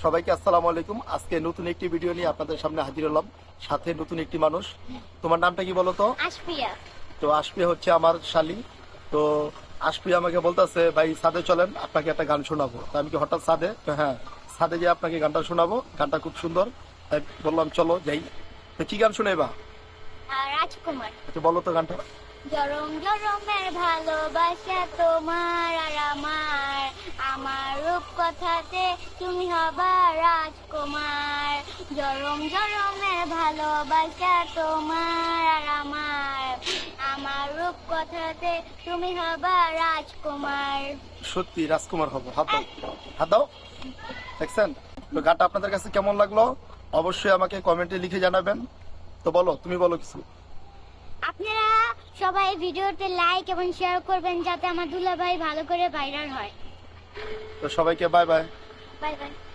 সবাইকে আসসালামু আলাইকুম। আজকে নতুন একটি ভিডিও নিয়ে আপনাদের সামনে হাজির হলাম, সাথে নতুন একটি মানুষ। তোমার নামটা কি বলো তো? আশফিয়া। তো আশফিয়া হচ্ছে আমার শালী। তো আশফিয়া আমাকে বলতেছে, ভাই ছাদে চলেন, আপনাকে একটা গান শোনাবো। তো আমি কি হঠাৎ ছাদে? তো হ্যাঁ, ছাদে গিয়ে আপনাকে গানটা শোনাবো। গানটা খুব সুন্দর, তাই বললাম চলো যাই। তো কি গান শোনাইবা? রাজকুমার। তো বলো তো গানটা। জরম জরমের ভালোবাসা তোমার আর আমার, আমার রূপ কথাতে তুমি হবা রাজকুমার। জরম জরমের ভালোবাসা তোমার আর আমার, আমার রূপ কথাতে তুমি হবা রাজকুমার। সত্যি রাজকুমার হবো। হাত দাও, হাত দাও। দেখছেন? তো গানটা আপনাদের কাছে কেমন লাগলো অবশ্যই আমাকে কমেন্টে লিখে জানাবেন। তো বলো, তুমি বলো কিছু। আপনারা সবাই ভিডিওতে লাইক এবং শেয়ার করবেন যাতে আমার দুলাভাই ভালো করে ভাইরাল হয়। তো সবাইকে বাই বাই। Bye bye.